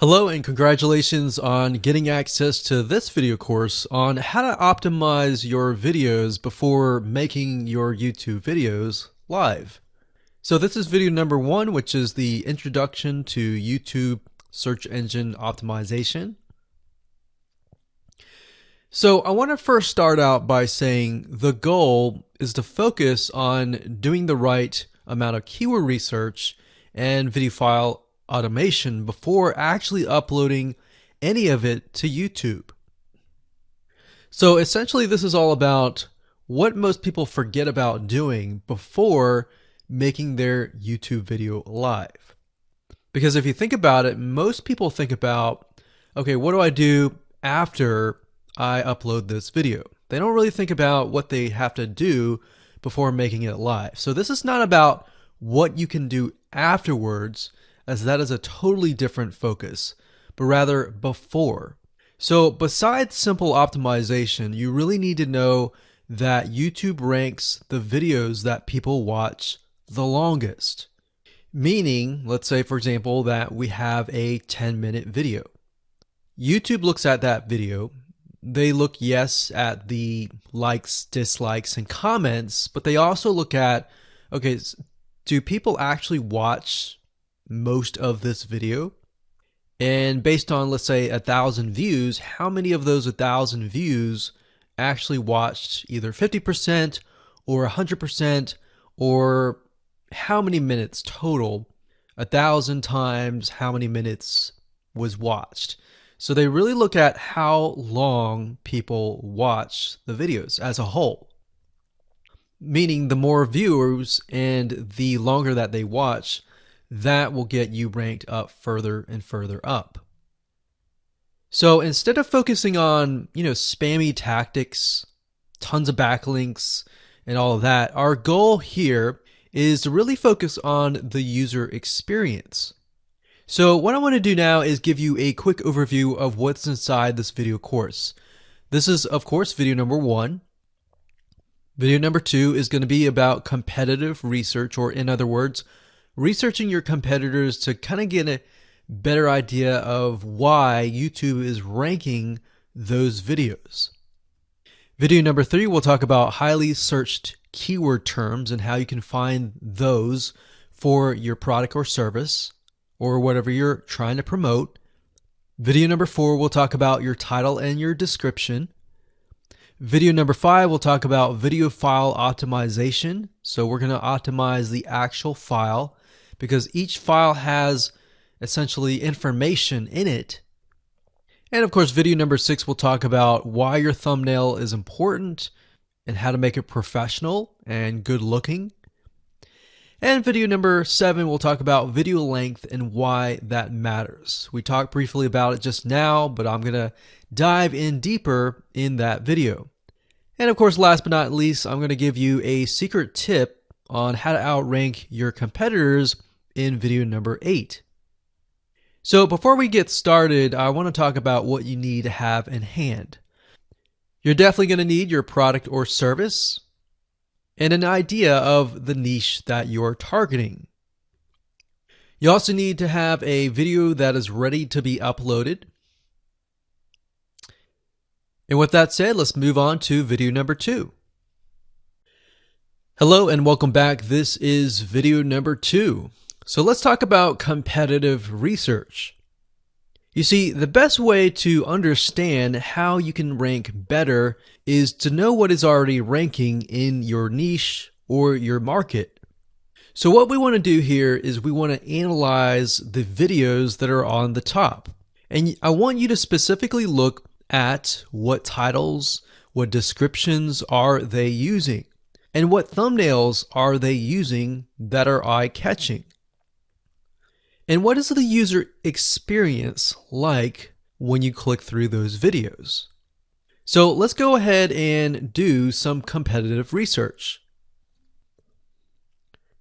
Hello and congratulations on getting access to this video course on how to optimize your videos before making your YouTube videos live. So this is video number 1, which is the introduction to YouTube search engine optimization. So I want to first start out by saying the goal is to focus on doing the right amount of keyword research and video file automation before actually uploading any of it to YouTube. So essentially this is all about what most people forget about doing before making their YouTube video live. Because if you think about it, most people think about, okay, what do I do after I upload this video? They don't really think about what they have to do before making it live. So this is not about what you can do afterwards, as that is a totally different focus, but rather before. So besides simple optimization, you really need to know that YouTube ranks the videos that people watch the longest. Meaning, let's say for example that we have a 10-minute video. YouTube looks at that video. They look, yes, at the likes, dislikes, and comments, but they also look at, okay, do people actually watch most of this video? And based on, let's say, 1,000 views, how many of those 1,000 views actually watched either 50% or 100%, or how many minutes total? 1,000 times how many minutes was watched. So they really look at how long people watch the videos as a whole. Meaning the more viewers and the longer that they watch, that will get you ranked up further and further up. So instead of focusing on, spammy tactics, tons of backlinks, and all of that, our goal here is to really focus on the user experience. So what I want to do now is give you a quick overview of what's inside this video course. This is, of course, video number 1. Video number 2 is going to be about competitive research, or in other words, researching your competitors to kind of get a better idea of why YouTube is ranking those videos. Video number 3, we'll talk about highly searched keyword terms and how you can find those for your product or service or whatever you're trying to promote. Video number 4, we'll talk about your title and your description. Video number 5, we'll talk about video file optimization. So we're going to optimize the actual file because each file has essentially information in it. And of course, video number 6, we'll talk about why your thumbnail is important and how to make it professional and good looking. And video number 7, we'll talk about video length and why that matters. We talked briefly about it just now, but I'm going to dive in deeper in that video. And of course, last but not least, I'm going to give you a secret tip on how to outrank your competitors in video number 8. So before we get started, I want to talk about what you need to have in hand. You're definitely going to need your product or service and an idea of the niche that you're targeting. You also need to have a video that is ready to be uploaded. And with that said, let's move on to video number 2. Hello and welcome back. This is video number 2. So let's talk about competitive research. You see, the best way to understand how you can rank better is to know what is already ranking in your niche or your market. So what we want to do here is we want to analyze the videos that are on the top. And I want you to specifically look at what titles, what descriptions are they using, and what thumbnails are they using that are eye-catching. And what is the user experience like when you click through those videos? So let's go ahead and do some competitive research.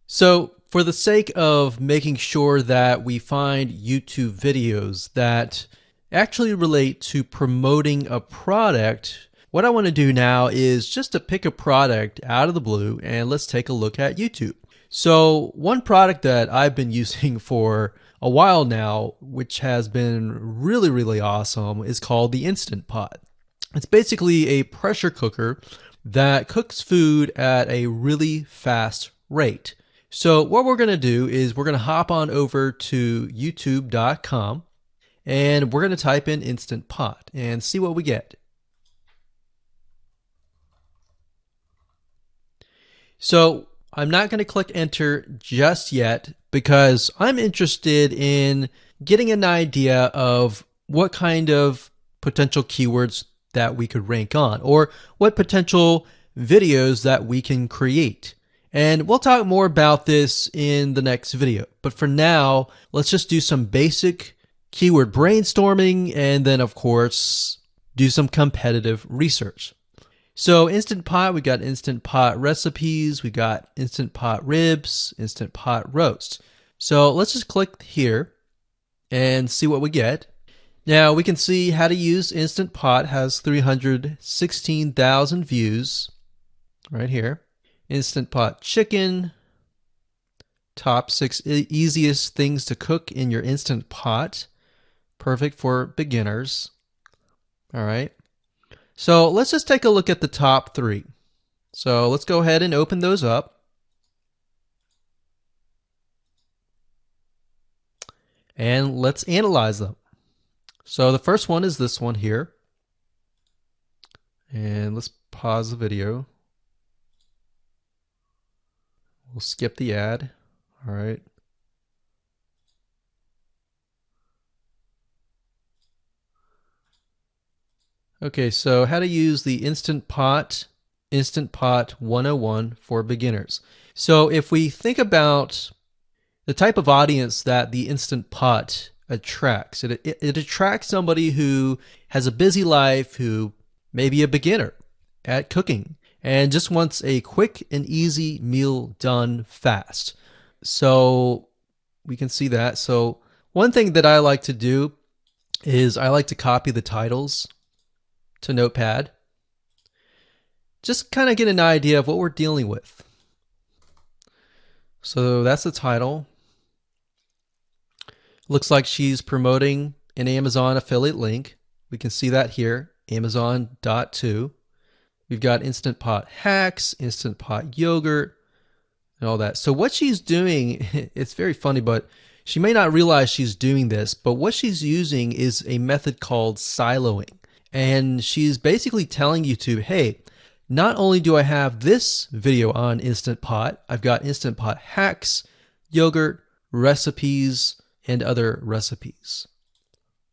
So for the sake of making sure that we find YouTube videos that actually relate to promoting a product, what I want to do now is just to pick a product out of the blue and let's take a look at YouTube. So one product that I've been using for a while now, which has been really, really awesome, is called the Instant Pot. It's basically a pressure cooker that cooks food at a really fast rate. So what we're going to do is we're going to hop on over to youtube.com and we're going to type in Instant Pot and see what we get. So I'm not going to click enter just yet because I'm interested in getting an idea of what kind of potential keywords that we could rank on, or what potential videos that we can create. And we'll talk more about this in the next video. But for now, let's just do some basic keyword brainstorming and then, of course, do some competitive research. So Instant Pot, we got Instant Pot recipes, we got Instant Pot ribs, Instant Pot roast. So let's just click here and see what we get. Now we can see how to use Instant Pot has 316,000 views right here. Instant Pot chicken, top 6 easiest things to cook in your Instant Pot. Perfect for beginners. All right. So let's just take a look at the top 3. So let's go ahead and open those up. And let's analyze them. So the first one is this one here. And let's pause the video. We'll skip the ad. All right. Okay, so how to use the Instant Pot 101 for beginners. So if we think about the type of audience that the Instant Pot attracts, it attracts somebody who has a busy life, who may be a beginner at cooking and just wants a quick and easy meal done fast. So we can see that. So one thing that I like to do is I like to copy the titles to Notepad. Just kind of get an idea of what we're dealing with. So that's the title. Looks like she's promoting an Amazon affiliate link. We can see that here, Amazon.to. We've got Instant Pot hacks, Instant Pot yogurt, and all that. So what she's doing, it's very funny, but she may not realize she's doing this, but what she's using is a method called siloing. And she's basically telling YouTube, hey, not only do I have this video on Instant Pot, I've got Instant Pot hacks, yogurt, recipes, and other recipes.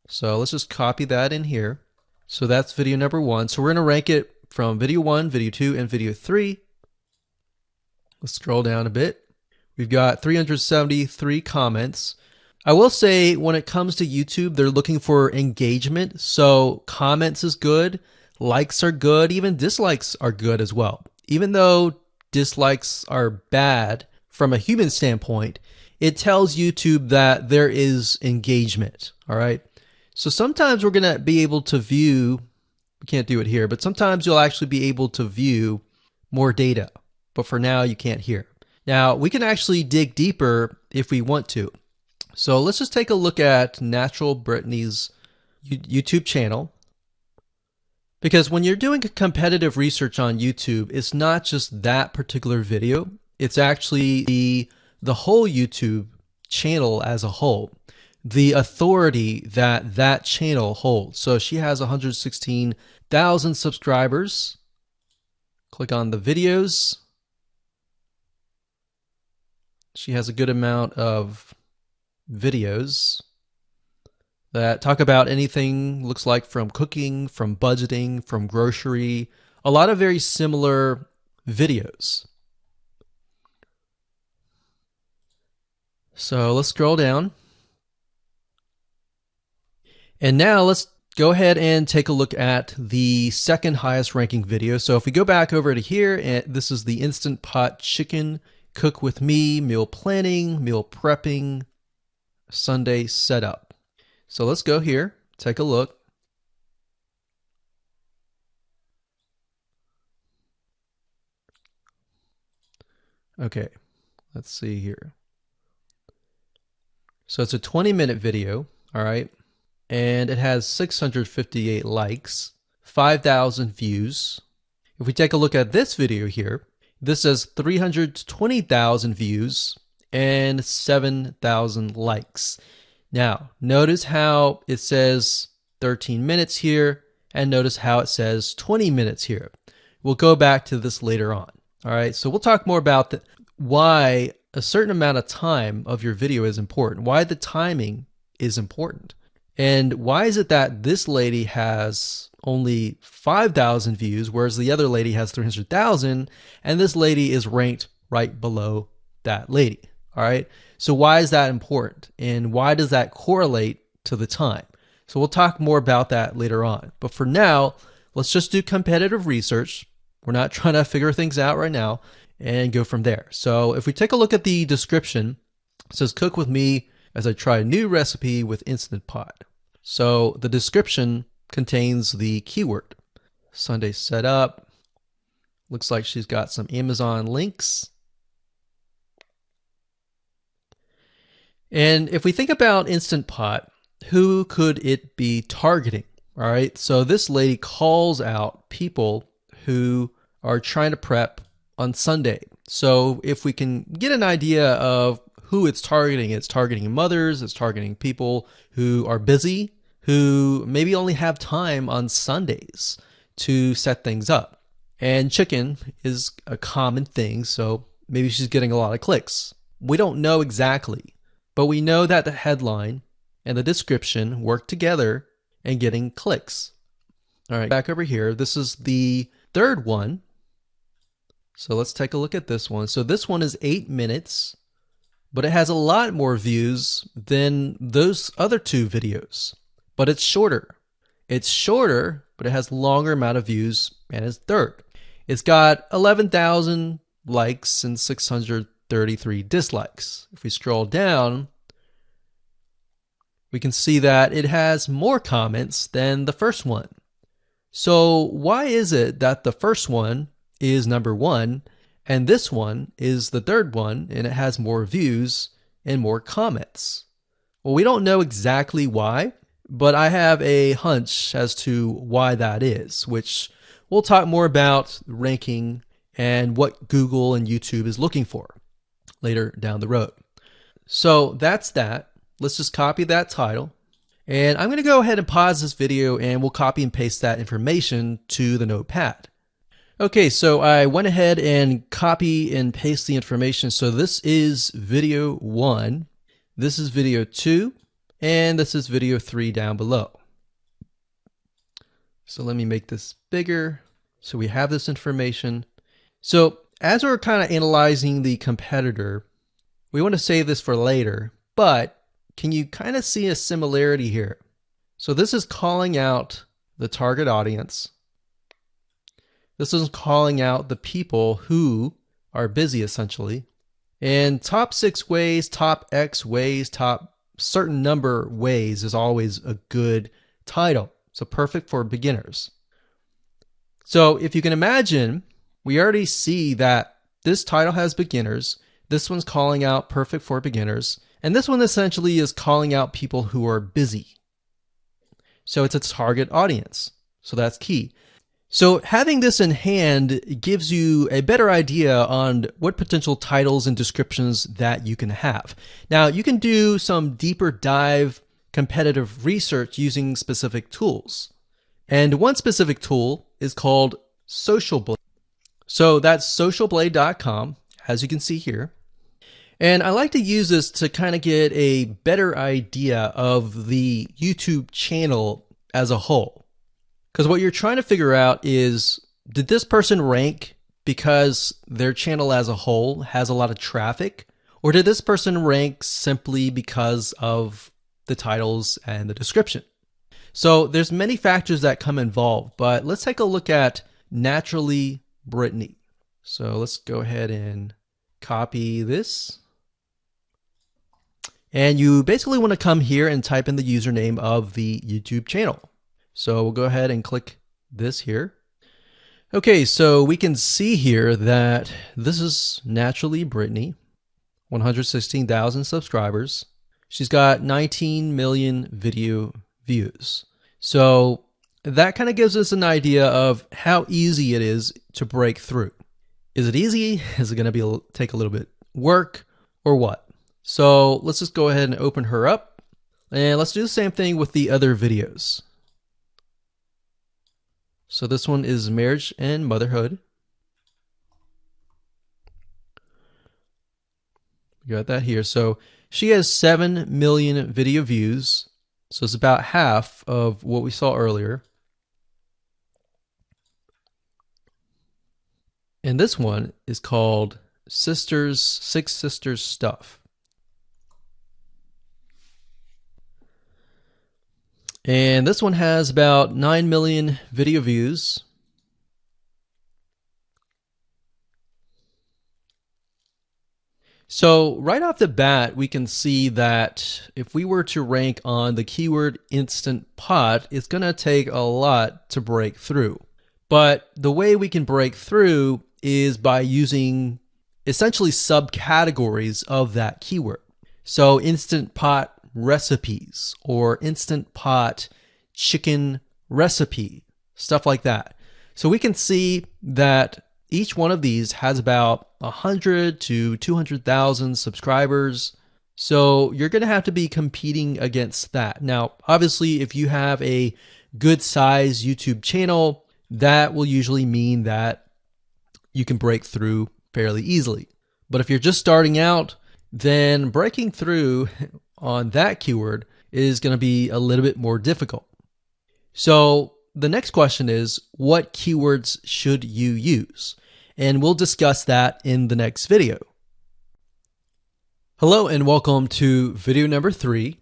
So let's just copy that in here. So that's video number 1. So we're going to rank it from video 1, video 2, and video 3. Let's scroll down a bit. We've got 373 comments. I will say when it comes to YouTube, they're looking for engagement. So comments is good, likes are good, even dislikes are good as well. Even though dislikes are bad from a human standpoint, it tells YouTube that there is engagement. All right. So sometimes we're going to be able to view, we can't do it here, but sometimes you'll actually be able to view more data. But for now, you can't hear. Now, we can actually dig deeper if we want to. So let's just take a look at Natural Brittany's YouTube channel. Because when you're doing competitive research on YouTube, it's not just that particular video. It's actually the whole YouTube channel as a whole. The authority that that channel holds. So she has 116,000 subscribers. Click on the videos. She has a good amount of videos that talk about anything, looks like from cooking, from budgeting, from grocery, a lot of very similar videos. So let's scroll down. And now let's go ahead and take a look at the second highest ranking video. So if we go back over to here, and this is the Instant Pot chicken, cook with me, meal planning, meal prepping, Sunday setup. So let's go here, take a look. Okay, let's see here. So it's a 20-minute video, all right? And it has 658 likes, 5,000 views. If we take a look at this video here, this has 320,000 views and 7,000 likes. Now, notice how it says 13 minutes here, and notice how it says 20 minutes here. We'll go back to this later on. All right, so we'll talk more about why a certain amount of time of your video is important, why the timing is important. And why is it that this lady has only 5,000 views, whereas the other lady has 300,000, and this lady is ranked right below that lady? All right, so why is that important, and why does that correlate to the time? So we'll talk more about that later on. But for now, let's just do competitive research. We're not trying to figure things out right now, and go from there. So if we take a look at the description, it says cook with me as I try a new recipe with Instant Pot. So the description contains the keyword. Sunday setup. Looks like she's got some Amazon links. And if we think about Instant Pot, who could it be targeting? All right, so this lady calls out people who are trying to prep on Sunday. So if we can get an idea of who it's targeting mothers, it's targeting people who are busy, who maybe only have time on Sundays to set things up. And chicken is a common thing, so maybe she's getting a lot of clicks. We don't know exactly, but we know that the headline and the description work together and getting clicks. All right, back over here, this is the third one. So let's take a look at this one. So this one is 8 minutes, but it has a lot more views than those other two videos. But it's shorter. It's shorter, but it has longer amount of views, and it's third. It's got 11,000 likes and 633 dislikes. If we scroll down, we can see that it has more comments than the first one. So why is it that the first one is number one and this one is the third one and it has more views and more comments? Well, we don't know exactly why, but I have a hunch as to why that is, which we'll talk more about ranking and what Google and YouTube is looking for later down the road. So that's that. Let's just copy that title. And I'm going to go ahead and pause this video and we'll copy and paste that information to the notepad. Okay, so I went ahead and copy and paste the information. So this is video 1, this is video 2, and this is video 3 down below. So let me make this bigger. So we have this information. So as we're kind of analyzing the competitor, we want to save this for later, but can you kind of see a similarity here? So this is calling out the target audience. This is calling out the people who are busy, essentially. And top 6 ways, top X ways, top certain number ways is always a good title. So perfect for beginners. So if you can imagine, we already see that this title has beginners. This one's calling out perfect for beginners. And this one essentially is calling out people who are busy. So it's a target audience. So that's key. So having this in hand gives you a better idea on what potential titles and descriptions that you can have. Now, you can do some deeper dive competitive research using specific tools. And one specific tool is called Social Blade. So that's socialblade.com, as you can see here. And I like to use this to kind of get a better idea of the YouTube channel as a whole. Because what you're trying to figure out is, did this person rank because their channel as a whole has a lot of traffic? Or did this person rank simply because of the titles and the description? So there's many factors that come involved, but let's take a look at Naturally Brittany. So let's go ahead and copy this. And you basically want to come here and type in the username of the YouTube channel. So we'll go ahead and click this here. Okay, so we can see here that this is Naturally Brittany, 116,000 subscribers. She's got 19 million video views. So that kind of gives us an idea of how easy it is to break through. Is it easy? Is it going to take a little bit work or what? So let's just go ahead and open her up, and let's do the same thing with the other videos. So this one is marriage and motherhood. We got that here. So she has 7 million video views. So it's about half of what we saw earlier. And this one is called Six Sisters Stuff. And this one has about 9 million video views. So right off the bat, we can see that if we were to rank on the keyword Instant Pot, it's going to take a lot to break through. But the way we can break through is by using essentially subcategories of that keyword. So Instant Pot recipes or Instant Pot chicken recipe, stuff like that. So we can see that each one of these has about 100 to 200,000 subscribers. So you're going to have to be competing against that. Now, obviously, if you have a good size YouTube channel, that will usually mean that you can break through fairly easily. But if you're just starting out, then breaking through on that keyword is going to be a little bit more difficult. So the next question is, what keywords should you use? And we'll discuss that in the next video. Hello and welcome to video number 3.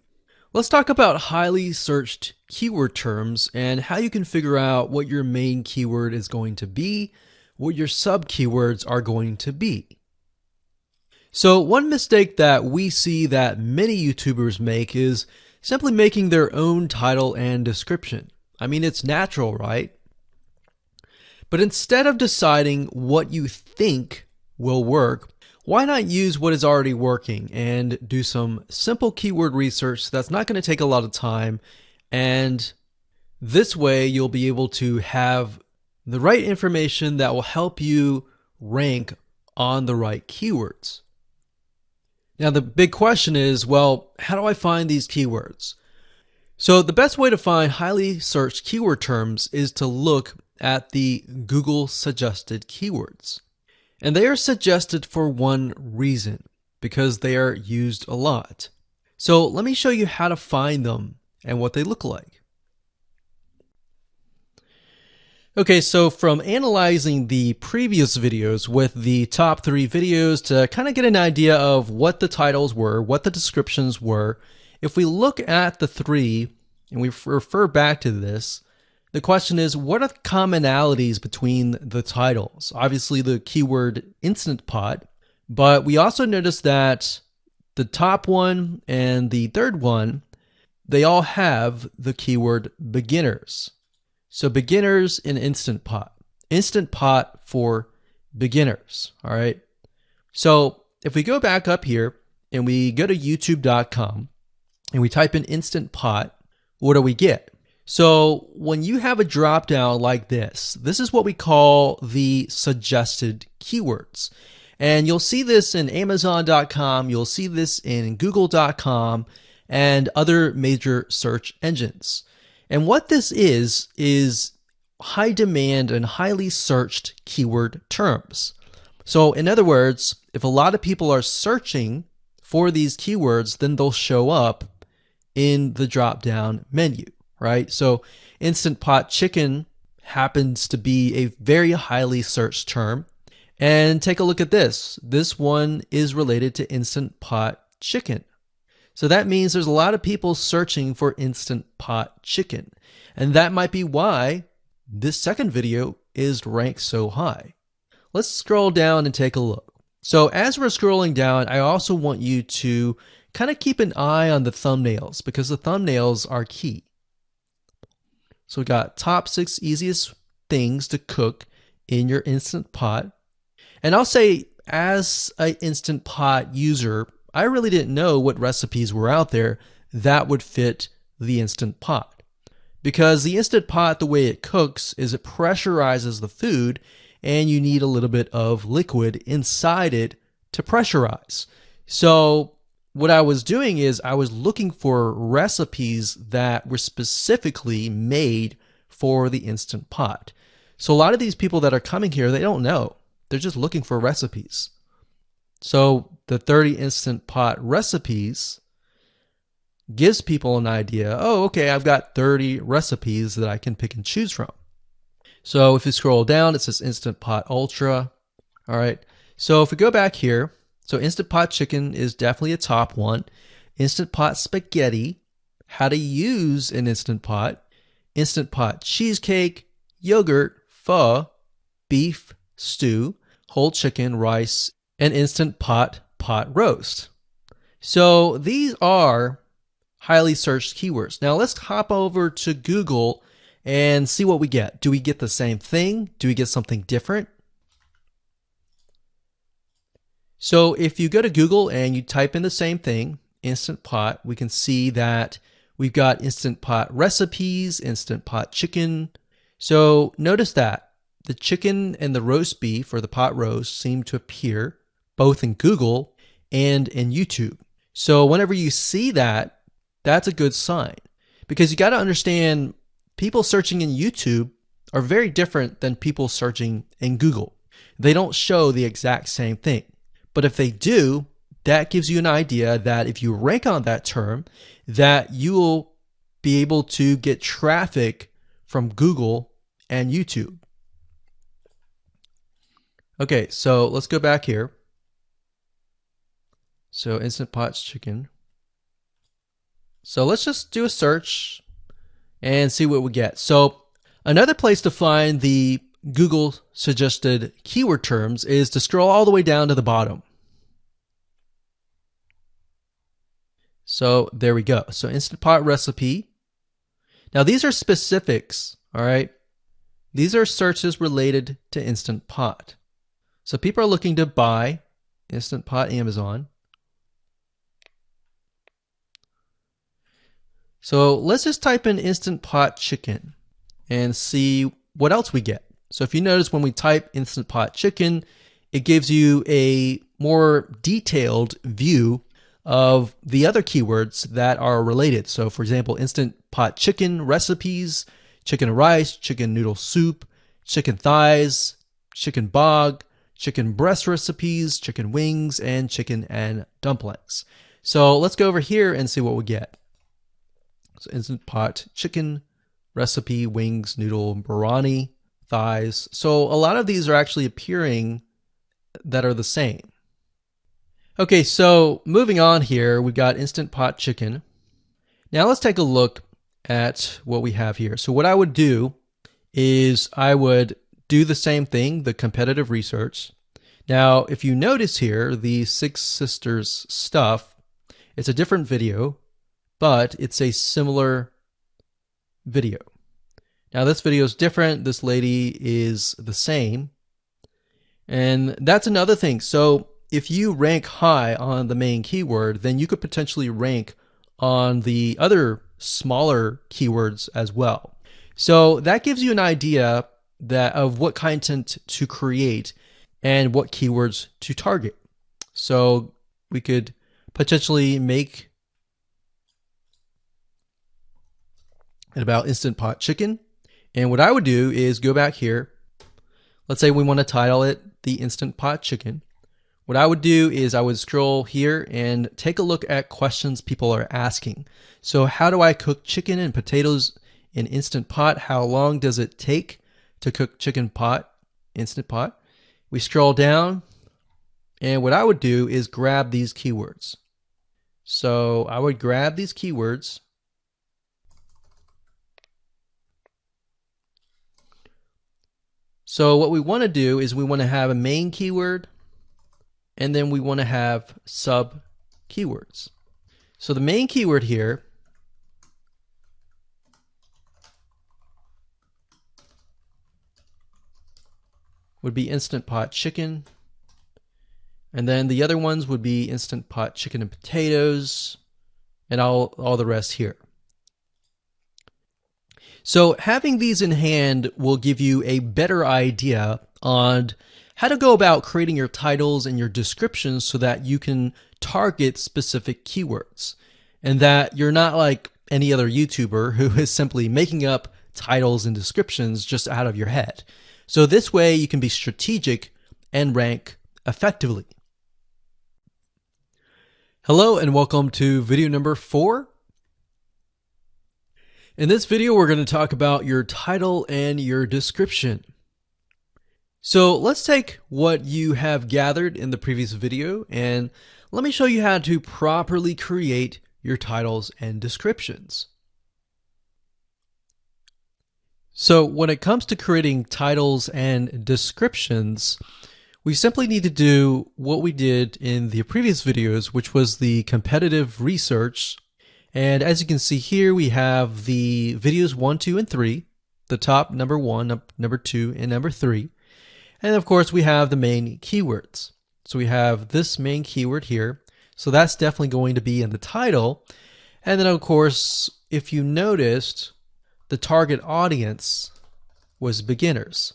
Let's talk about highly searched keyword terms and how you can figure out what your main keyword is going to be, what your sub keywords are going to be. So one mistake that we see that many YouTubers make is simply making their own title and description. I mean, it's natural, right? But instead of deciding what you think will work, why not use what is already working and do some simple keyword research that's not going to take a lot of time, and this way you'll be able to have the right information that will help you rank on the right keywords. Now the big question is, well, how do I find these keywords? So the best way to find highly searched keyword terms is to look at the Google suggested keywords. And they are suggested for one reason, because they are used a lot. So let me show you how to find them and what they look like. Okay, so from analyzing the previous videos with the top 3 videos to kind of get an idea of what the titles were, what the descriptions were, if we look at the 3 and we refer back to this, the question is, what are the commonalities between the titles? Obviously the keyword Instant Pot, but we also notice that the top one and the third one, they all have the keyword beginners. So beginners in Instant Pot. Instant Pot for beginners, all right? So if we go back up here and we go to youtube.com and we type in Instant Pot, what do we get? So when you have a drop down like this is what we call the suggested keywords. And you'll see this in Amazon.com, you'll see this in Google.com and other major search engines. And what this is high demand and highly searched keyword terms. So in other words, if a lot of people are searching for these keywords, then they'll show up in the drop-down menu, right? So Instant Pot chicken happens to be a very highly searched term. And take a look at this. This one is related to Instant Pot chicken. So that means there's a lot of people searching for Instant Pot chicken. And that might be why this second video is ranked so high. Let's scroll down and take a look. So as we're scrolling down, I also want you to kind of keep an eye on the thumbnails because the thumbnails are key. So we got top 6 easiest things to cook in your Instant Pot. And I'll say, as an Instant Pot user, I really didn't know what recipes were out there that would fit the Instant Pot. Because the Instant Pot, the way it cooks is it pressurizes the food, and you need a little bit of liquid inside it to pressurize. So what I was doing is I was looking for recipes that were specifically made for the Instant Pot. So a lot of these people that are coming here, they don't know. They're just looking for recipes. So the 30 Instant Pot recipes gives people an idea. Oh, okay, I've got 30 recipes that I can pick and choose from. So if you scroll down, it says Instant Pot Ultra. All right. So if we go back here, so Instant Pot Chicken is definitely a top one. Instant Pot Spaghetti, how to use an Instant Pot. Instant Pot Cheesecake, Yogurt, Pho, Beef Stew, Whole Chicken, Rice, and Instant Pot Pot Roast. So these are highly searched keywords. Now let's hop over to Google and see what we get. Do we get the same thing? Do we get something different? So if you go to Google and you type in the same thing, Instant Pot, we can see that we've got Instant Pot recipes, Instant Pot chicken. So notice that the chicken and the roast beef or the pot roast seem to appear both in Google and in YouTube. So whenever you see that, that's a good sign, because you got to understand people searching in YouTube are very different than people searching in Google. They don't show the exact same thing. But if they do, that gives you an idea that if you rank on that term, that you will be able to get traffic from Google and YouTube. Okay, so let's go back here. So Instant Pot Chicken. So let's just do a search and see what we get. So another place to find the Google suggested keyword terms is to scroll all the way down to the bottom. So there we go. So Instant Pot recipe. Now these are specifics, all right? These are searches related to Instant Pot. So people are looking to buy Instant Pot Amazon. So let's just type in Instant Pot Chicken and see what else we get. So if you notice, when we type Instant Pot Chicken, it gives you a more detailed view of the other keywords that are related. So for example, Instant Pot Chicken recipes, chicken and rice, chicken noodle soup, chicken thighs, chicken bog, chicken breast recipes, chicken wings, and chicken and dumplings. So let's go over here and see what we get. So Instant Pot Chicken recipe, wings, noodle, biryani, thighs. So a lot of these are actually appearing that are the same. Okay, so moving on here, we've got Instant Pot Chicken. Now let's take a look at what we have here. So what I would do is I would do the same thing, the competitive research. Now, if you notice here, the Six Sisters stuff, it's a different video, but it's a similar video. Now this video is different. This lady is the same. And that's another thing. So if you rank high on the main keyword, then you could potentially rank on the other smaller keywords as well. So that gives you an idea of what content to create and what keywords to target. So we could potentially make it about Instant Pot Chicken. And what I would do is go back here. Let's say we want to title it the Instant Pot Chicken. What I would do is I would scroll here and take a look at questions people are asking. So how do I cook chicken and potatoes in Instant Pot? How long does it take to cook chicken pot, Instant Pot? We scroll down, and what I would do is grab these keywords. So I would grab these keywords. So what we want to do is we want to have a main keyword, and then we want to have sub keywords. So the main keyword here would be Instant Pot Chicken. And then the other ones would be Instant Pot chicken and potatoes, and all the rest here. So having these in hand will give you a better idea on how to go about creating your titles and your descriptions so that you can target specific keywords, and that you're not like any other YouTuber who is simply making up titles and descriptions just out of your head. So this way you can be strategic and rank effectively. Hello and welcome to video number 4. In this video, we're going to talk about your title and your description. So let's take what you have gathered in the previous video and let me show you how to properly create your titles and descriptions. So when it comes to creating titles and descriptions, we simply need to do what we did in the previous videos, which was the competitive research. And as you can see here, we have the videos 1, 2, and 3, the top number 1, number 2, and number 3. And of course, we have the main keywords. So we have this main keyword here. So that's definitely going to be in the title. And then of course, if you noticed, the target audience was beginners.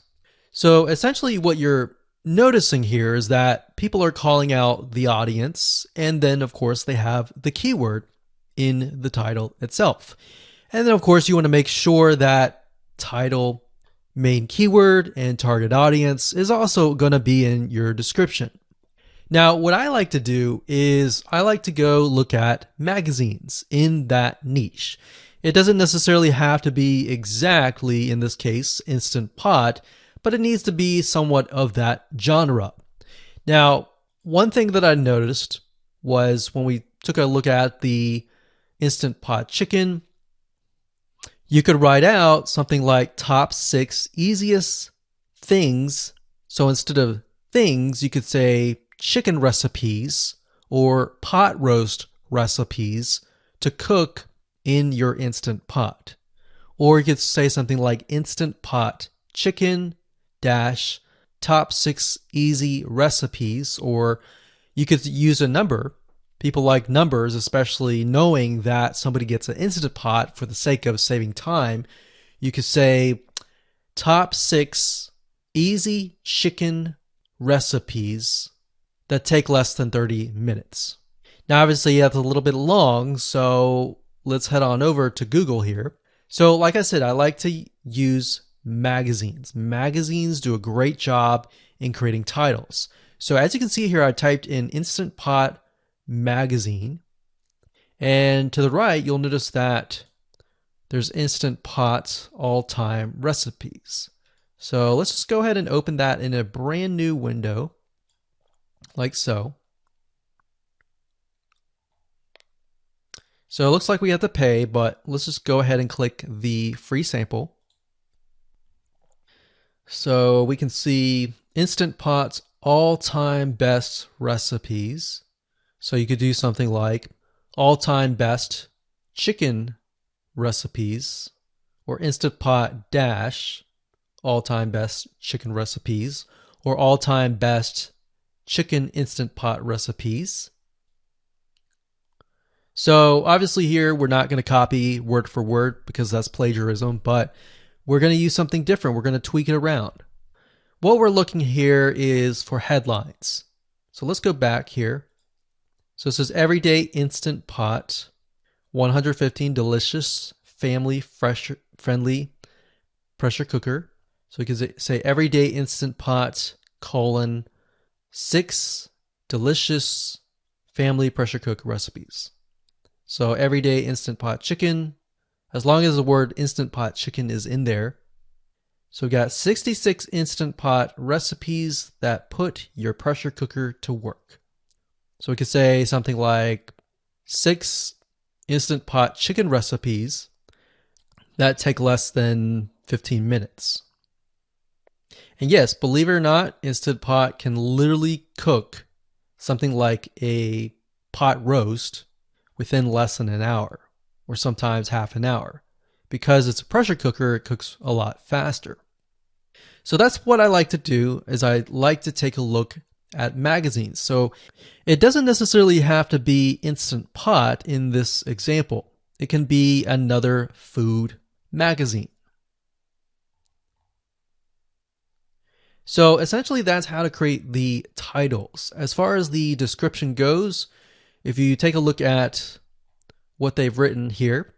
So essentially what you're noticing here is that people are calling out the audience, and then of course they have the keyword in the title itself. And then of course you want to make sure that title, main keyword, and target audience is also going to be in your description. Now what I like to do is I like to go look at magazines in that niche. It doesn't necessarily have to be exactly, in this case, Instant Pot, but it needs to be somewhat of that genre. Now, one thing that I noticed was when we took a look at the Instant Pot chicken, you could write out something like top 6 easiest things. So instead of things, you could say chicken recipes or pot roast recipes to cook in your Instant Pot. Or you could say something like Instant Pot chicken dash top 6 easy recipes, or you could use a number. People like numbers, especially knowing that somebody gets an Instant Pot for the sake of saving time. You could say top 6 easy chicken recipes that take less than 30 minutes. Now, obviously, that's a little bit long, so let's head on over to Google here. So like I said, I like to use magazines. Magazines do a great job in creating titles. So as you can see here, I typed in Instant Pot magazine, and to the right you'll notice that there's Instant Pot all-time recipes. So let's just go ahead and open that in a brand new window like so. So it looks like we have to pay, but let's just go ahead and click the free sample. So we can see Instant Pot's all-time best recipes. So you could do something like all-time best chicken recipes, or Instant Pot dash all-time best chicken recipes, or all-time best chicken Instant Pot recipes. So obviously here we're not going to copy word for word because that's plagiarism, but we're going to use something different. We're going to tweak it around. What we're looking here is for headlines. So let's go back here. So it says Everyday Instant Pot, 115 delicious, family friendly pressure cooker. So we can say Everyday Instant Pot, colon, 6 delicious family pressure cook recipes. So Everyday Instant Pot chicken, as long as the word Instant Pot chicken is in there. So we got 66 Instant Pot recipes that put your pressure cooker to work. So we could say something like 6 Instant Pot chicken recipes that take less than 15 minutes. And yes, believe it or not, Instant Pot can literally cook something like a pot roast within less than an hour, or sometimes half an hour. Because it's a pressure cooker, it cooks a lot faster. So that's what I like to do, is I like to take a look at magazines. So it doesn't necessarily have to be Instant Pot in this example. It can be another food magazine. So essentially that's how to create the titles. As far as the description goes, if you take a look at what they've written here,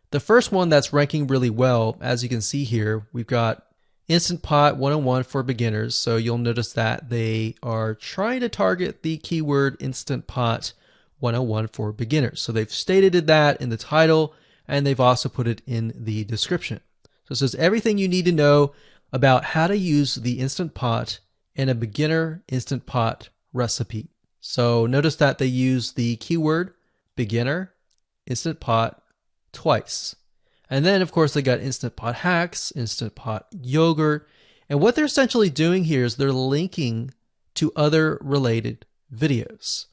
the first one that's ranking really well, as you can see here, we've got Instant Pot 101 for beginners. So you'll notice that they are trying to target the keyword Instant Pot 101 for beginners. So they've stated that in the title, and they've also put it in the description. So it says everything you need to know about how to use the Instant Pot in a beginner Instant Pot recipe. So notice that they use the keyword beginner Instant Pot twice. And then, of course, they got Instant Pot hacks, Instant Pot yogurt. And what they're essentially doing here is they're linking to other related videos.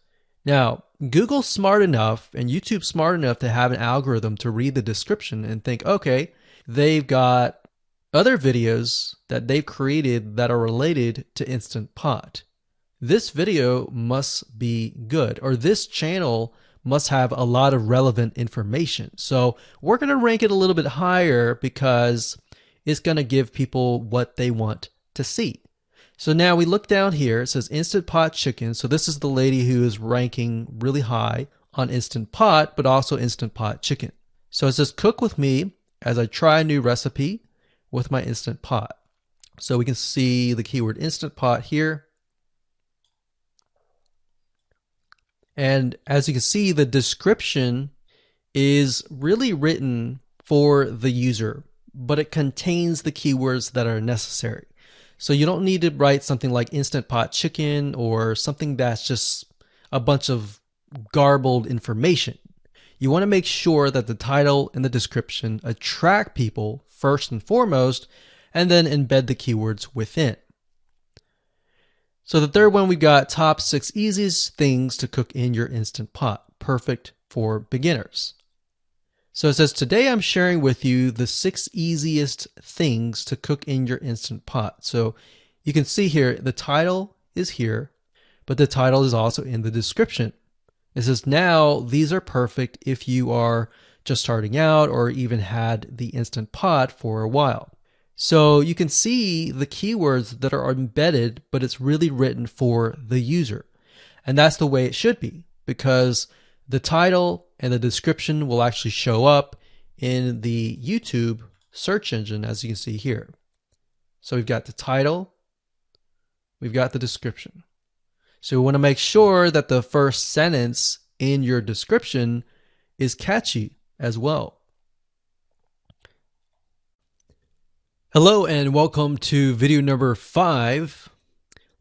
Now, Google's smart enough and YouTube's smart enough to have an algorithm to read the description and think, okay, they've got other videos that they've created that are related to Instant Pot. This video must be good, or this channel must have a lot of relevant information. So we're going to rank it a little bit higher because it's going to give people what they want to see. So now we look down here, it says Instant Pot Chicken. So this is the lady who is ranking really high on Instant Pot, but also Instant Pot Chicken. So it says cook with me as I try a new recipe with my Instant Pot. So we can see the keyword Instant Pot here. And as you can see, the description is really written for the user, but it contains the keywords that are necessary. So you don't need to write something like Instant Pot Chicken or something that's just a bunch of garbled information. You want to make sure that the title and the description attract people first and foremost, and then embed the keywords within. So the third one, we've got top 6 easiest things to cook in your Instant Pot, perfect for beginners. So it says, today I'm sharing with you the 6 easiest things to cook in your Instant Pot. So you can see here, the title is here, but the title is also in the description. It says, now these are perfect if you are just starting out or even had the Instant Pot for a while. So you can see the keywords that are embedded, but it's really written for the user. And that's the way it should be, because the title and the description will actually show up in the YouTube search engine, as you can see here. So we've got the title, we've got the description. So we want to make sure that the first sentence in your description is catchy as well. Hello and welcome to video number 5.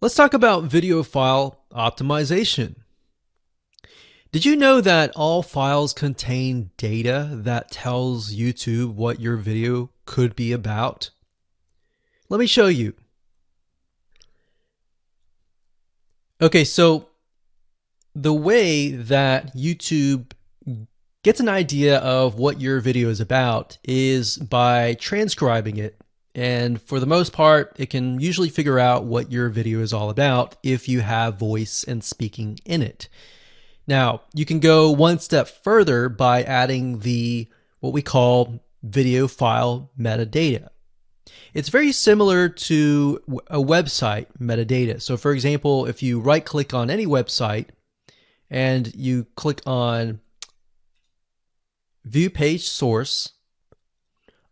Let's talk about video file optimization. Did you know that all files contain data that tells YouTube what your video could be about? Let me show you. Okay, so the way that YouTube gets an idea of what your video is about is by transcribing it. And for the most part, it can usually figure out what your video is all about if you have voice and speaking in it. Now, you can go one step further by adding what we call video file metadata. It's very similar to a website metadata. So for example, if you right click on any website and you click on View Page Source,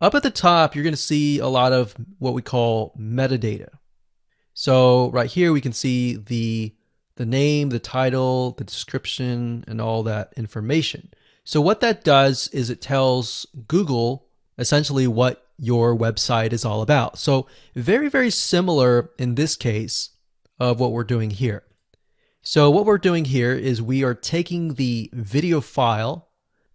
up at the top, you're going to see a lot of what we call metadata. So right here, we can see the name, the title, the description, and all that information. So what that does is it tells Google essentially what your website is all about. So very, very similar in this case of what we're doing here. So what we're doing here is we are taking the video file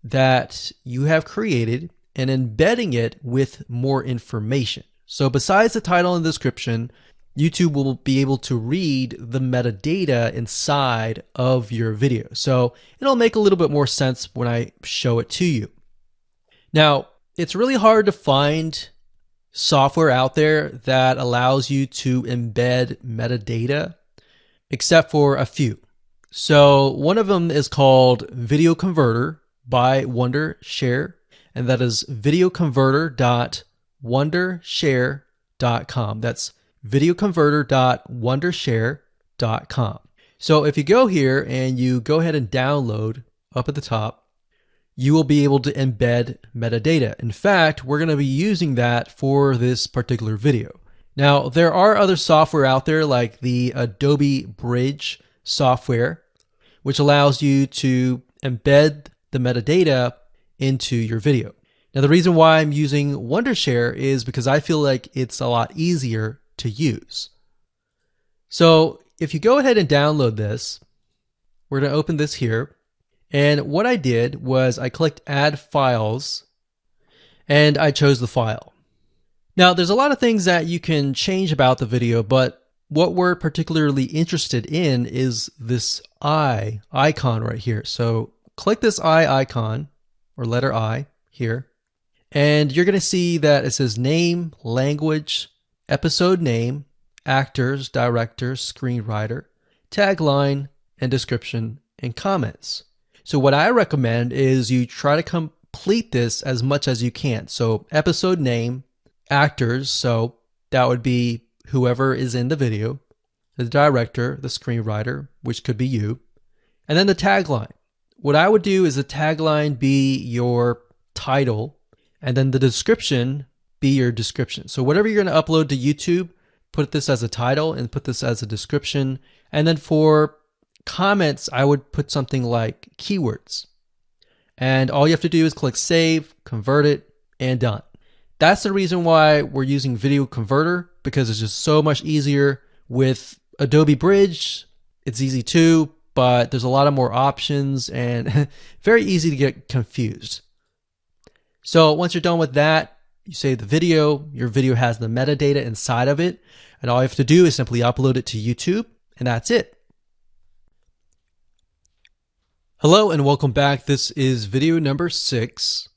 that you have created and embedding it with more information. So besides the title and description, YouTube will be able to read the metadata inside of your video. So it'll make a little bit more sense when I show it to you. Now, it's really hard to find software out there that allows you to embed metadata except for a few. So one of them is called Video Converter by Wondershare, and that is videoconverter.wondershare.com. That's videoconverter.wondershare.com. So if you go here and you go ahead and download up at the top, you will be able to embed metadata. In fact, we're going to be using that for this particular video. Now, there are other software out there like the Adobe Bridge software, which allows you to embed the metadata into your video. Now, the reason why I'm using Wondershare is because I feel like it's a lot easier to use. So if you go ahead and download this, we're going to open this here. And what I did was I clicked Add Files, and I chose the file. Now, there's a lot of things that you can change about the video, but what we're particularly interested in is this I icon right here. So click this I icon, or letter I here, and you're going to see that it says name, language, episode name, actors, directors, screenwriter, tagline, and description, and comments. So what I recommend is you try to complete this as much as you can. So episode name, actors, so that would be whoever is in the video, the director, the screenwriter, which could be you, and then the tagline. What I would do is the tagline be your title, and then the description be your description. So whatever you're going to upload to YouTube, put this as a title and put this as a description. And then for comments, I would put something like keywords. And all you have to do is click save, convert it, and done. That's the reason why we're using Video Converter, because it's just so much easier. With Adobe Bridge, it's easy too, but there's a lot of more options and very easy to get confused. So once you're done with that, you save the video. Your video has the metadata inside of it, and all you have to do is simply upload it to YouTube, and that's it. Hello and welcome back. This is video number 6.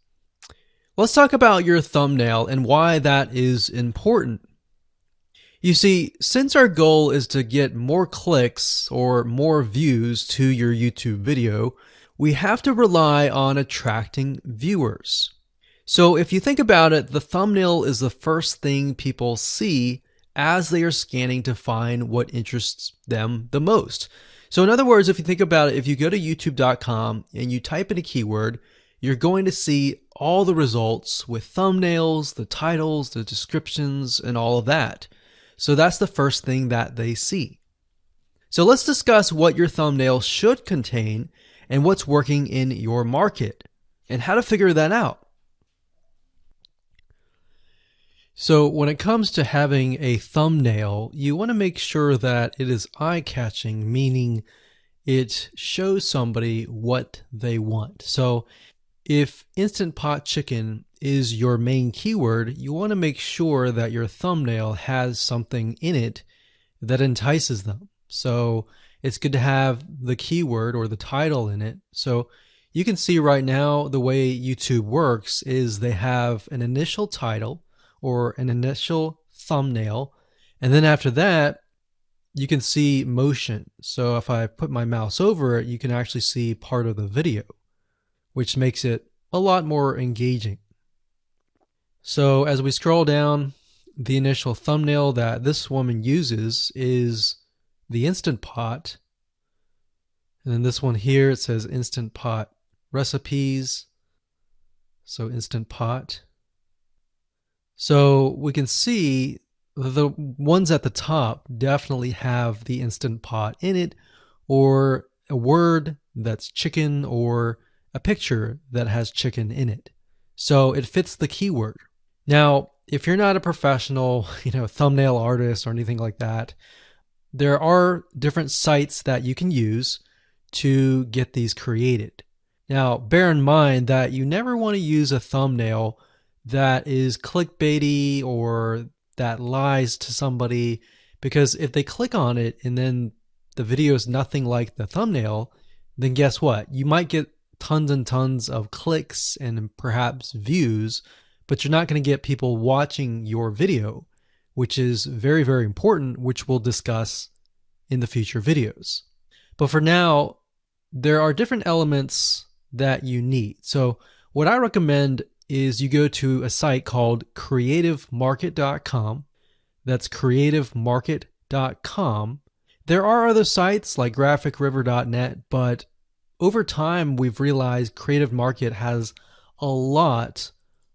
Let's talk about your thumbnail and why that is important. You see, since our goal is to get more clicks or more views to your YouTube video, we have to rely on attracting viewers. So if you think about it, the thumbnail is the first thing people see as they are scanning to find what interests them the most. So in other words, if you think about it, if you go to youtube.com and you type in a keyword, you're going to see all the results with thumbnails, the titles, the descriptions, and all of that. So that's the first thing that they see. So let's discuss what your thumbnail should contain and what's working in your market and how to figure that out. So when it comes to having a thumbnail, you want to make sure that it is eye-catching, meaning it shows somebody what they want. So if Instant Pot Chicken is your main keyword, you want to make sure that your thumbnail has something in it that entices them. So it's good to have the keyword or the title in it. So you can see right now the way YouTube works is they have an initial title or an initial thumbnail, and then after that you can see motion. So if I put my mouse over it, you can actually see part of the video, which makes it a lot more engaging. So as we scroll down, the initial thumbnail that this woman uses is the Instant Pot, and then this one here, it says Instant Pot recipes, so Instant Pot. So we can see the ones at the top definitely have the Instant Pot in it, or a word that's chicken, or a picture that has chicken in it. So it fits the keyword. Now, if you're not a professional, thumbnail artist or anything like that, there are different sites that you can use to get these created. Now, bear in mind that you never want to use a thumbnail that is clickbaity or that lies to somebody, because if they click on it and then the video is nothing like the thumbnail, then guess what? You might get tons and tons of clicks and perhaps views, but you're not going to get people watching your video, which is very, very important, which we'll discuss in the future videos. But for now, there are different elements that you need. So what I recommend is you go to a site called creativemarket.com. That's creativemarket.com. There are other sites like graphicriver.net, but over time we've realized Creative Market has a lot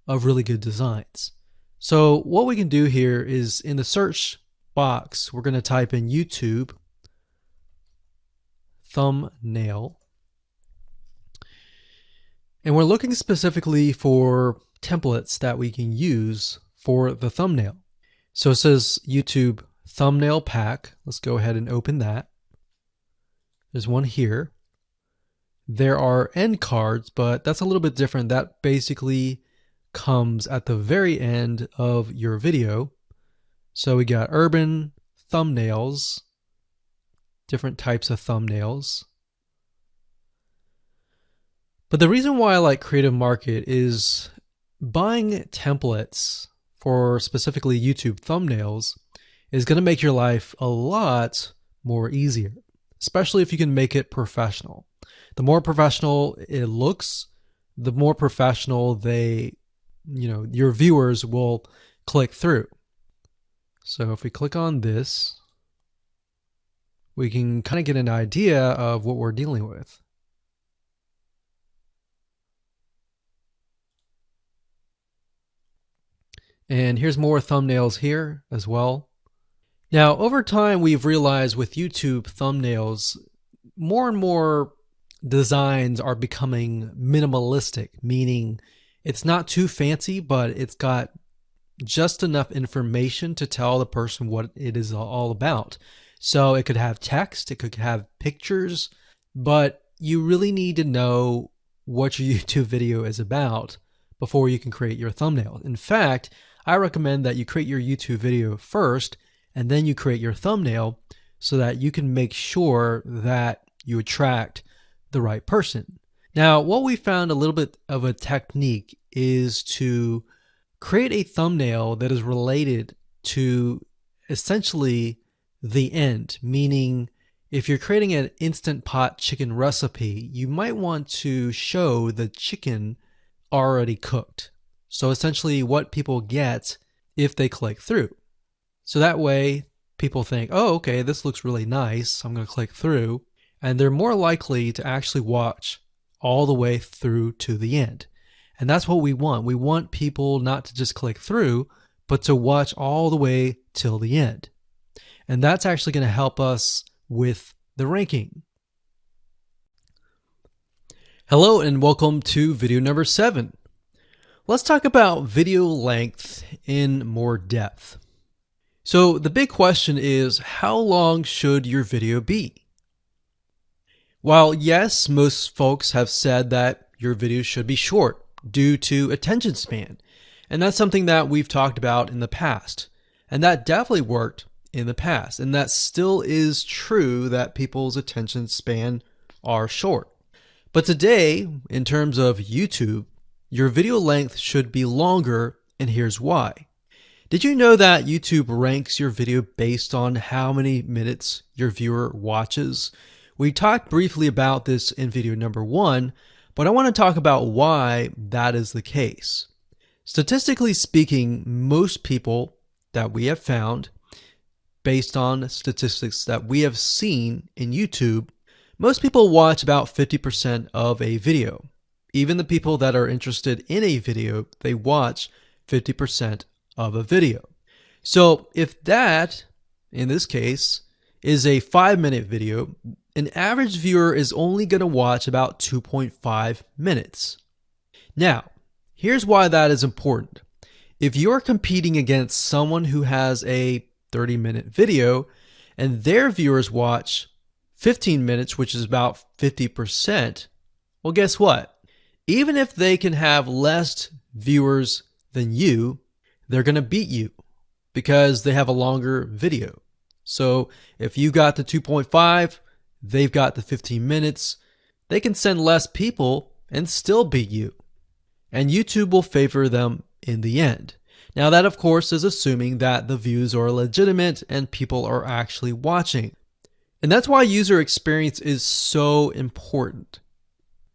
of really good designs. So what we can do here is in the search box, we're going to type in YouTube thumbnail. And we're looking specifically for templates that we can use for the thumbnail. So it says YouTube thumbnail pack. Let's go ahead and open that. There's one here. There are end cards, but that's a little bit different. That basically comes at the very end of your video. So we got urban thumbnails, different types of thumbnails. But the reason why I like Creative Market is buying templates for specifically YouTube thumbnails is going to make your life a lot more easier, especially if you can make it professional. The more professional it looks, the more professional your viewers will click through. So if we click on this, we can kind of get an idea of what we're dealing with. And here's more thumbnails here as well. Now, over time, we've realized with YouTube thumbnails, more and more designs are becoming minimalistic, meaning it's not too fancy, but it's got just enough information to tell the person what it is all about. So it could have text, it could have pictures, but you really need to know what your YouTube video is about before you can create your thumbnail. In fact, I recommend that you create your YouTube video first and then you create your thumbnail so that you can make sure that you attract the right person. Now, what we found a little bit of a technique is to create a thumbnail that is related to essentially the end, meaning if you're creating an Instant Pot chicken recipe, you might want to show the chicken already cooked. So essentially what people get if they click through. So that way people think, oh, okay, this looks really nice. I'm going to click through. And they're more likely to actually watch all the way through to the end. And that's what we want. We want people not to just click through, but to watch all the way till the end. And that's actually going to help us with the ranking. Hello and welcome to video number 7. Let's talk about video length in more depth. So the big question is, how long should your video be? While yes, most folks have said that your video should be short due to attention span, and that's something that we've talked about in the past, and that definitely worked in the past, and that still is true that people's attention span are short. But today, in terms of YouTube, your video length should be longer, and here's why. Did you know that YouTube ranks your video based on how many minutes your viewer watches? We talked briefly about this in video number 1, but I want to talk about why that is the case. Statistically speaking, most people that we have found, based on statistics that we have seen in YouTube, most people watch about 50% of a video. Even the people that are interested in a video, they watch 50% of a video. So if that, in this case, is a 5-minute video, an average viewer is only going to watch about 2.5 minutes. Now, here's why that is important. If you're competing against someone who has a 30-minute video and their viewers watch 15 minutes, which is about 50%, well, guess what? Even if they can have less viewers than you, they're going to beat you because they have a longer video. So if you got the 2.5, they've got the 15 minutes, they can send less people and still beat you. And YouTube will favor them in the end. Now that of course is assuming that the views are legitimate and people are actually watching. And that's why user experience is so important.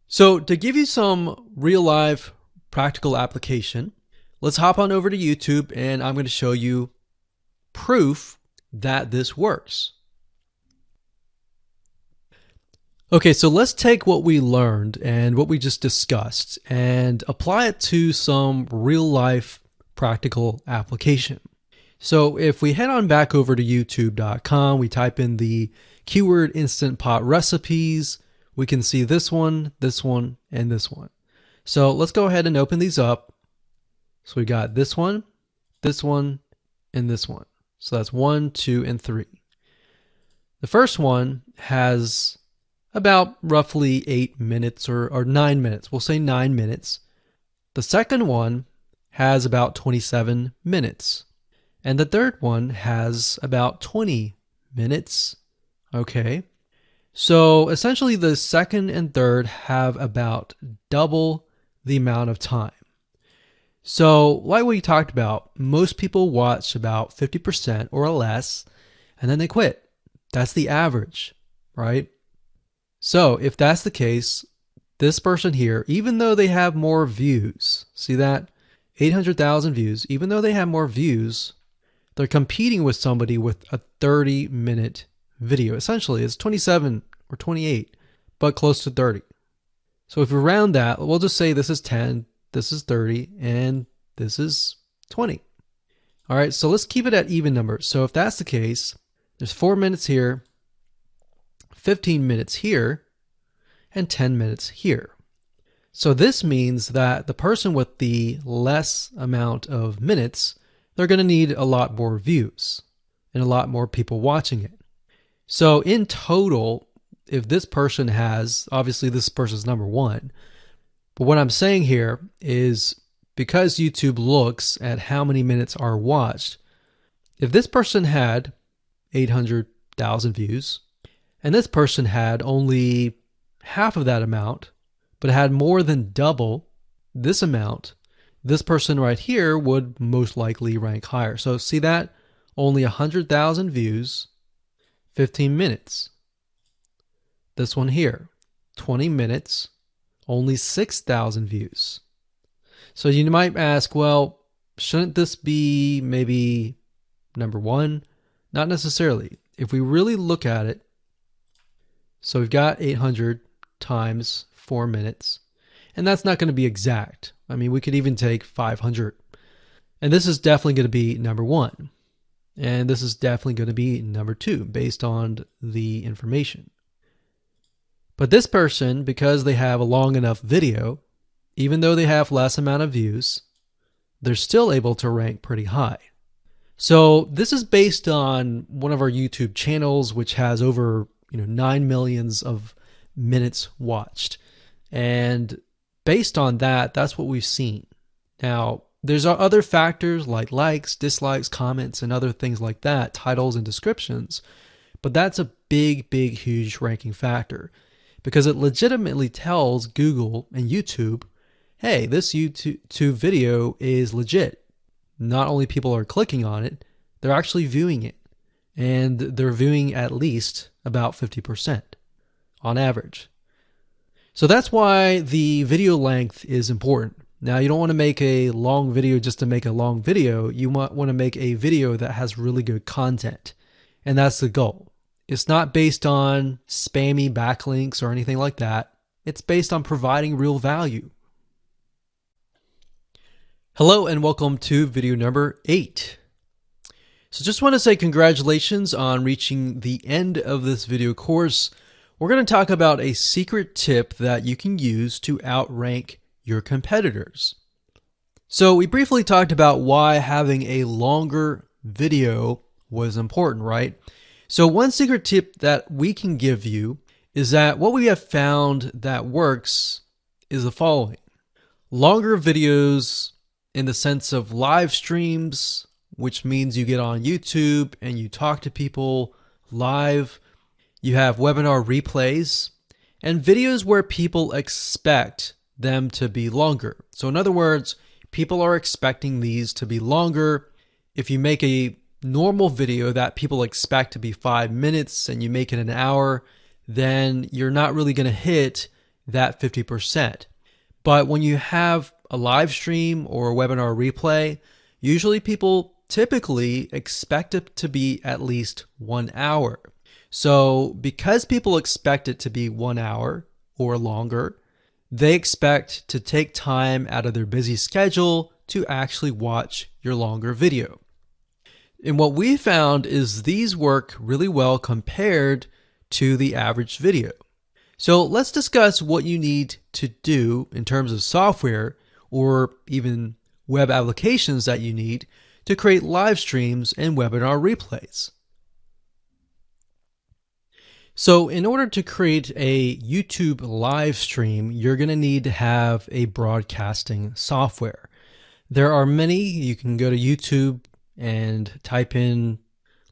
So to give you some real life practical application, let's hop on over to YouTube and I'm going to show you proof that this works. Okay, so let's take what we learned and what we just discussed and apply it to some real life practical application. So if we head on back over to youtube.com, we type in the keyword Instant Pot recipes, we can see this one, and this one. So let's go ahead and open these up. So we got this one, and this one. So that's 1, 2, and 3. The first one has about roughly 8 minutes or 9 minutes. We'll say 9 minutes. The second one has about 27 minutes. And the third one has about 20 minutes. Okay. So essentially the second and third have about double the amount of time. So like we talked about, most people watch about 50% or less, and then they quit. That's the average, right? So if that's the case, this person here, even though they have more views, see that? 800,000 views, even though they have more views, they're competing with somebody with a 30-minute video. Essentially, it's 27 or 28, but close to 30. So if we round that, we'll just say this is 10, this is 30, and this is 20. All right, so let's keep it at even numbers. So if that's the case, there's 4 minutes here, 15 minutes here, and 10 minutes here. So this means that the person with the less amount of minutes, they're going to need a lot more views and a lot more people watching it. So in total, if this person has, obviously this person's number one, but what I'm saying here is because YouTube looks at how many minutes are watched, if this person had 800,000 views and this person had only half of that amount, but had more than double this amount, this person right here would most likely rank higher. So see that? Only 100,000 views, 15 minutes. This one here, 20 minutes, only 6,000 views. So you might ask, well, shouldn't this be maybe number one? Not necessarily. If we really look at it, so we've got 800 times 4 minutes, and that's not going to be exact. I mean, we could even take 500. And this is definitely going to be number one. And this is definitely going to be number two based on the information. But this person, because they have a long enough video, even though they have less amount of views, they're still able to rank pretty high. So this is based on one of our YouTube channels, which has over 9 million of minutes watched. And based on that, that's what we've seen. Now, there's other factors like likes, dislikes, comments, and other things like that, titles and descriptions. But that's a big, huge ranking factor because it legitimately tells Google and YouTube, hey, this YouTube video is legit. Not only people are clicking on it, they're actually viewing it. And they're viewing at least about 50% on average. So that's why the video length is important. Now, you don't want to make a long video just to make a long video. You might want to make a video that has really good content. And that's the goal. It's not based on spammy backlinks or anything like that. It's based on providing real value. Hello and welcome to video number 8. So just want to say congratulations on reaching the end of this video course. We're going to talk about a secret tip that you can use to outrank your competitors. So we briefly talked about why having a longer video was important, right? So one secret tip that we can give you is that what we have found that works is the following. Longer videos in the sense of live streams, which means you get on YouTube and you talk to people live. You have webinar replays and videos where people expect them to be longer. So in other words, people are expecting these to be longer. If you make a normal video that people expect to be 5 minutes and you make it an hour, then you're not really going to hit that 50%. But when you have a live stream or a webinar replay, usually people typically expect it to be at least 1 hour. So because people expect it to be 1 hour or longer, they expect to take time out of their busy schedule to actually watch your longer video. And what we found is these work really well compared to the average video. So let's discuss what you need to do in terms of software or even web applications that you need to create live streams and webinar replays. So in order to create a YouTube live stream, you're going to need to have a broadcasting software. There are many. You can go to YouTube and type in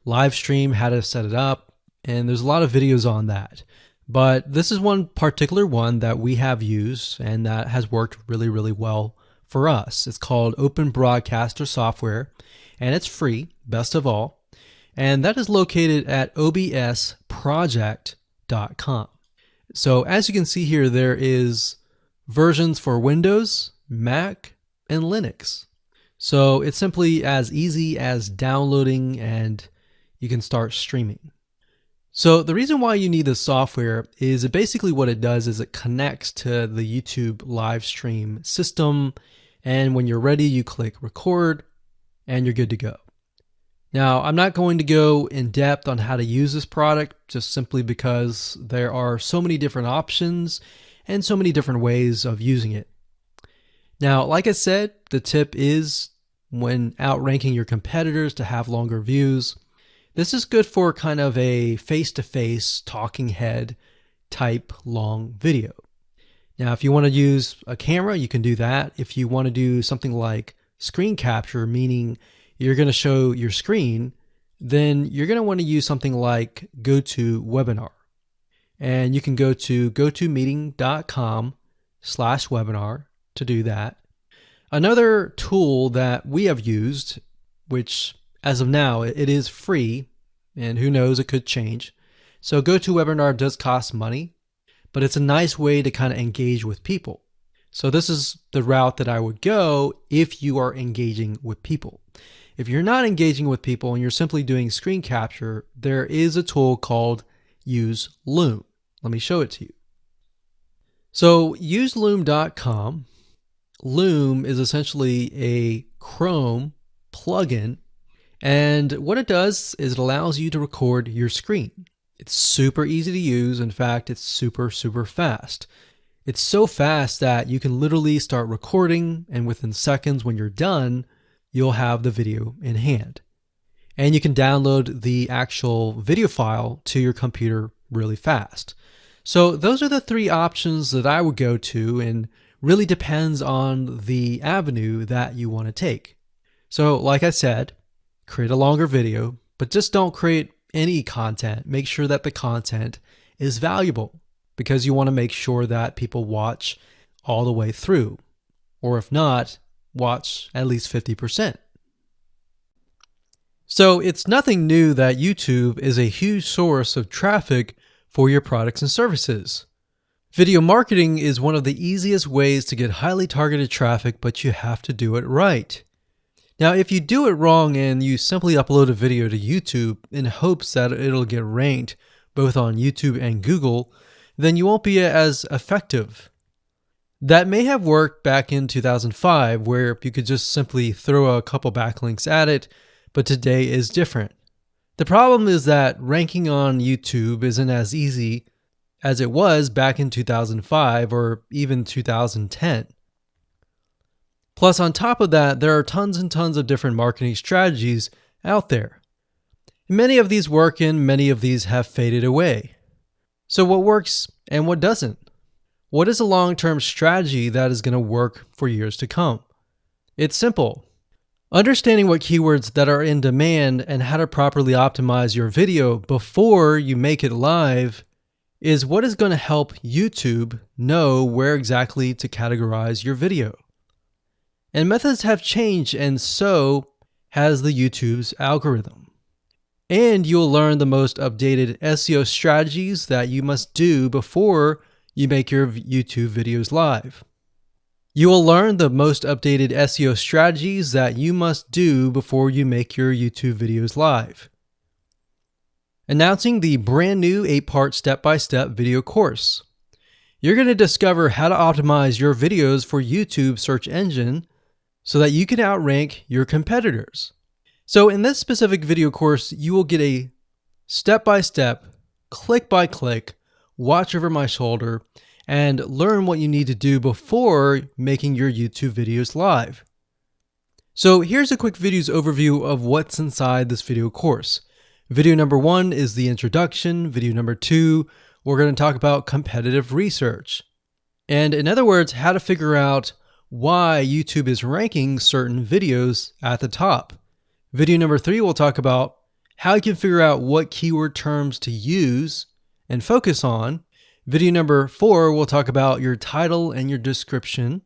live stream, how to set it up, and there's a lot of videos on that. But this is one particular one that we have used and that has worked really, really well for us. It's called Open Broadcaster Software, and it's free, best of all. And that is located at obsproject.com. So as you can see here, there is versions for Windows, Mac, and Linux. So it's simply as easy as downloading and you can start streaming. So the reason why you need this software is basically what it does is it connects to the YouTube live stream system. And when you're ready, you click record and you're good to go. Now, I'm not going to go in depth on how to use this product just simply because there are so many different options and so many different ways of using it. Now, like I said, the tip is when outranking your competitors to have longer views. This is good for kind of a face-to-face talking head type long video. Now, if you want to use a camera, you can do that. If you want to do something like screen capture, meaning you're going to show your screen, then you're going to want to use something like GoToWebinar. And you can go to gotomeeting.com/webinar to do that. Another tool that we have used, which as of now, it is free, and who knows, it could change. So GoToWebinar does cost money, but it's a nice way to kind of engage with people. So this is the route that I would go if you are engaging with people. If you're not engaging with people and you're simply doing screen capture, there is a tool called Use Loom. Let me show it to you. So useloom.com. Loom is essentially a Chrome plugin, and what it does is it allows you to record your screen. It's super easy to use. In fact, it's super, super fast. It's so fast that you can literally start recording, and within seconds when you're done, you'll have the video in hand. And you can download the actual video file to your computer really fast. So those are the three options that I would go to, and really depends on the avenue that you want to take. So like I said, create a longer video, but just don't create any content. Make sure that the content is valuable, because you want to make sure that people watch all the way through, or if not, watch at least 50%. So it's nothing new that YouTube is a huge source of traffic for your products and services. Video marketing is one of the easiest ways to get highly targeted traffic, but you have to do it right. Now, if you do it wrong and you simply upload a video to YouTube in hopes that it'll get ranked both on YouTube and Google, then you won't be as effective. That may have worked back in 2005, where you could just simply throw a couple backlinks at it, but today is different. The problem is that ranking on YouTube isn't as easy as it was back in 2005 or even 2010. Plus, on top of that, there are tons and tons of different marketing strategies out there. Many of these work and many of these have faded away. So what works and what doesn't? What is a long-term strategy that is going to work for years to come? It's simple. Understanding what keywords that are in demand and how to properly optimize your video before you make it live is what is going to help YouTube know where exactly to categorize your video. And methods have changed, and so has the YouTube's algorithm. And you'll learn the most updated SEO strategies that you must do before you make your YouTube videos live. You will learn the most updated SEO strategies that you must do before you make your YouTube videos live. Announcing the brand new 8-part step-by-step video course. You're going to discover how to optimize your videos for YouTube search engine so that you can outrank your competitors. So in this specific video course, you will get a step-by-step, click-by-click, watch over my shoulder, and learn what you need to do before making your YouTube videos live. So here's a quick video's overview of what's inside this video course. Video number 1 is the introduction. Video number 2, we're going to talk about competitive research. And in other words, how to figure out why YouTube is ranking certain videos at the top. Video number 3, we'll talk about how you can figure out what keyword terms to use and focus on. Video number 4, we'll talk about your title and your description.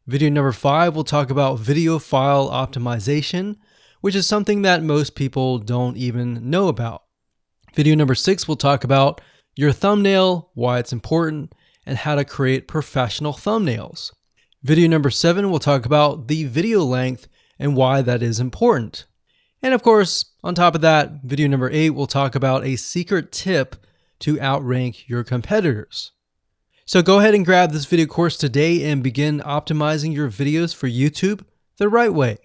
Video number 5, we'll talk about video file optimization, which is something that most people don't even know about. Video number 6, we'll talk about your thumbnail, why it's important, and how to create professional thumbnails. Video number 7, we'll talk about the video length and why that is important. And of course, on top of that, video number 8, we'll talk about a secret tip to outrank your competitors. So go ahead and grab this video course today and begin optimizing your videos for YouTube the right way.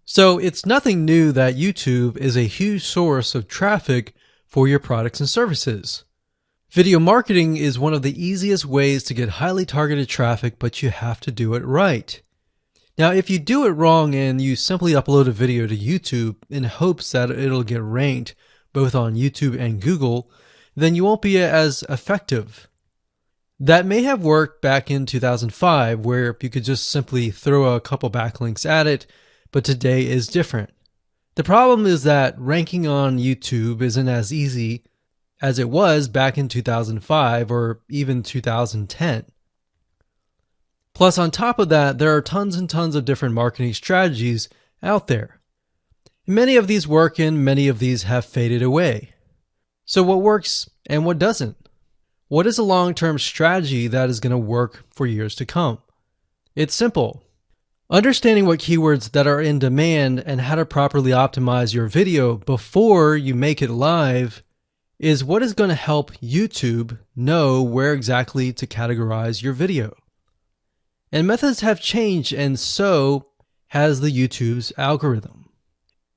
So it's nothing new that YouTube is a huge source of traffic for your products and services. Video marketing is one of the easiest ways to get highly targeted traffic, but you have to do it right. Now, if you do it wrong and you simply upload a video to YouTube in hopes that it'll get ranked both on YouTube and Google, then you won't be as effective. That may have worked back in 2005, where you could just simply throw a couple backlinks at it, but today is different. The problem is that ranking on YouTube isn't as easy as it was back in 2005 or even 2010. Plus, on top of that, there are tons and tons of different marketing strategies out there. Many of these work and many of these have faded away. So what works and what doesn't? What is a long-term strategy that is going to work for years to come? It's simple. Understanding what keywords that are in demand and how to properly optimize your video before you make it live is what is going to help YouTube know where exactly to categorize your video. And methods have changed, and so has the YouTube's algorithm.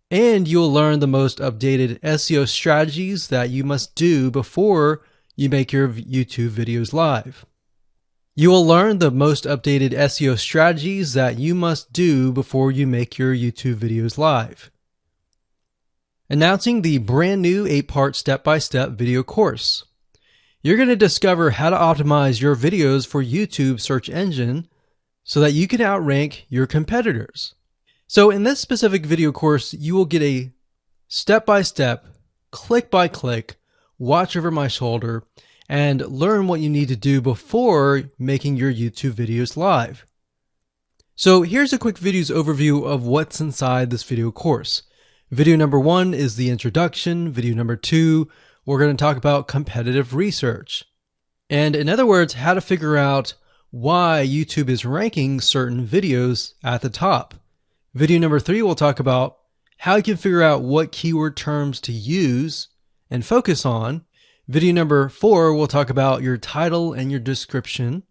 And you'll learn the most updated SEO strategies that you must do before you make your YouTube videos live. You will learn the most updated SEO strategies that you must do before you make your YouTube videos live. Announcing the brand new 8-part step-by-step video course. You're going to discover how to optimize your videos for YouTube search engine so that you can outrank your competitors. So in this specific video course, you will get a step-by-step, click-by-click, watch over my shoulder, and learn what you need to do before making your YouTube videos live. So here's a quick video's overview of what's inside this video course. Video number 1 is the introduction. Video number 2, we're going to talk about competitive research. And in other words, how to figure out why YouTube is ranking certain videos at the top. Video number 3, we'll talk about how you can figure out what keyword terms to use and focus on. Video number 4, we'll talk about your title and your description.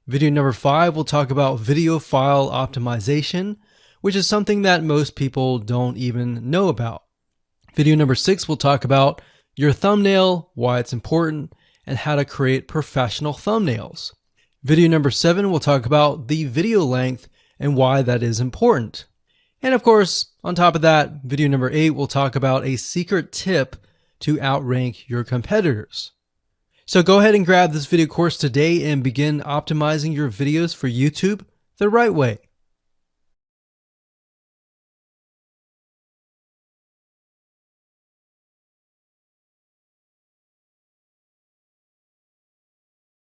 Video number 5, we'll talk about video file optimization, which is something that most people don't even know about. Video number 6, we'll talk about your thumbnail, why it's important, and how to create professional thumbnails. Video number 7, we'll talk about the video length and why that is important. And of course, on top of that, video number 8, we'll talk about a secret tip to outrank your competitors. So go ahead and grab this video course today and begin optimizing your videos for YouTube the right way.